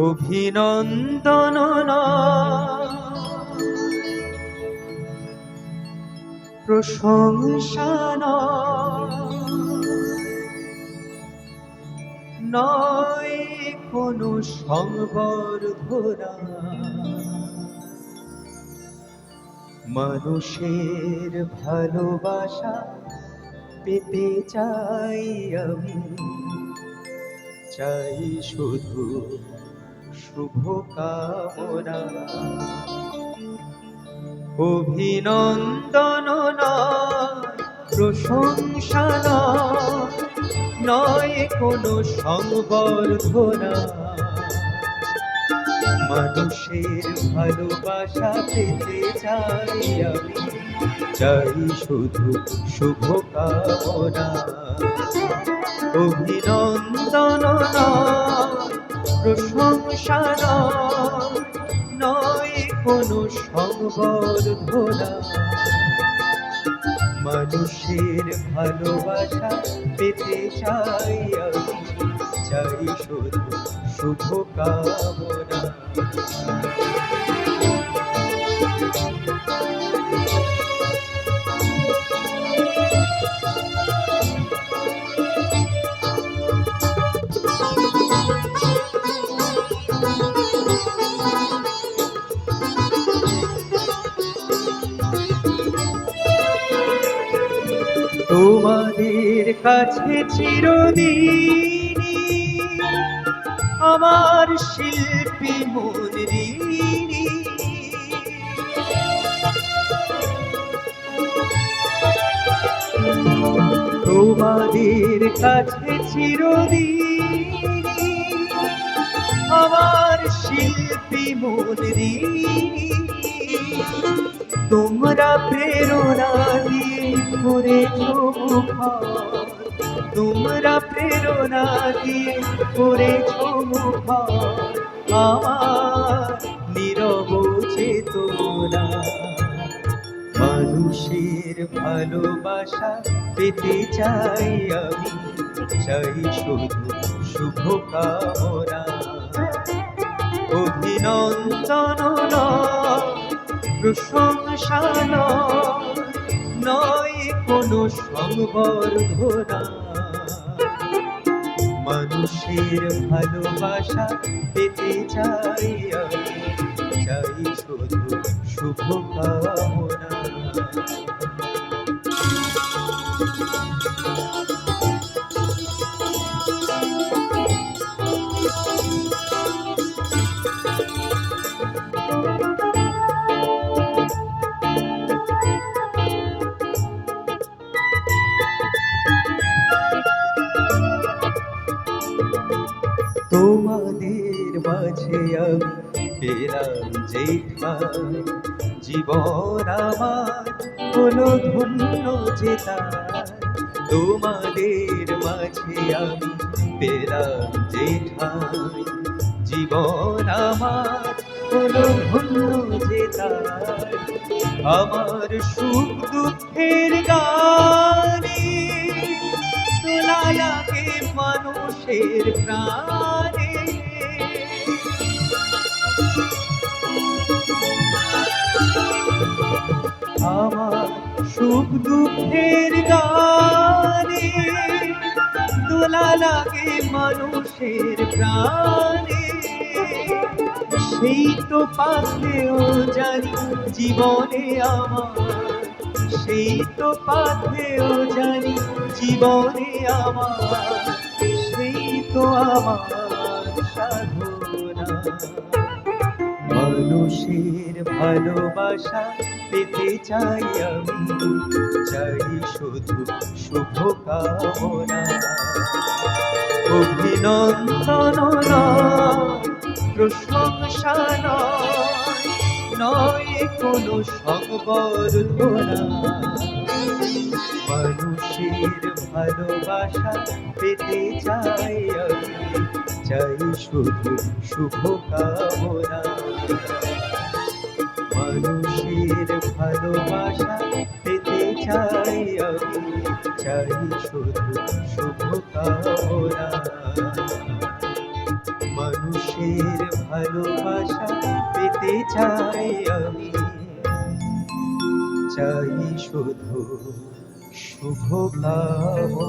অভিনন্দন নয়, প্রশংসা নয় কোনো সংবর্ধনা। মানুষের ভালোবাসা পেতে চাই আমি, চাই শুধু শুভ কামনা। অভিনন্দন নয়, প্রশংসা নয় কোনো সংবর্ধনা। মানুষের ভালোবাসা পেতে চাই আমি, চাই শুধু শুভ কামনা। অভিনন্দন নয়, প্রশংসা নয় কোনো সংবর্ধনা। মানুষের ভালোবাসা পেতে চাই আমি, চাই শুধু শুভ কামনা। তোমাদের কাছে চিরদিনই আমার শিল্পী মন ঋণী। তোমাদের কাছে চিরদিনই আমার শিল্পী মন ঋণী। তোমরা প্রেরণা দিয়ে করেছো মুখর, তোমরা প্রেরণা দিয়ে করেছো মুখর আমার নীরব চেতনা। মানুষের ভালোবাসা পেতে চাই আমি, চাই শুধু শুভ কামনা। অভিনন্দন নয়, প্রশংসা নয় কোনো সংবর্ধনা। মানুষের ভালোবাসা পেতে চাই আমি, চাই শুধু শুভ কামনা। তোমাদের মাঝে আমি পেলাম যেখান, জীবন আমার হলো ধন্য যেতার। তোমাদের মাঝে আমি পেলাম যেখান, জীবন আমার হলো ধন্য যেতার। আমার সুখ দুঃখের গানে তোলা লাগে মানুষের প্রাণে। আমার সুখ দুঃখের গানে তোলা লাগে মানুষের প্রাণে। সেই তো পাথেও জানি জীবনে আমার, সেই তো পাথেও জানি জীবনে আমার, সেই তো আমার সাধনা। মানুষের ভালোবাসা পেতে চাই আমি, চাই শুধু শুভ কামনা। অভিনন্দন নয়, প্রশংসা নয় কোনো সংবর্ধনা। মানুষের ভালোবাসা পেতে চাই আমি, চাই শুধু শুভ কামনা। মানুষের ভালোবাসা পেতে চাই আমি, চাই শুধু শুভ কামনা। মানুষের ভালোবাসা পেতে চাই আমি, চাই শুধু শুভ কামনা।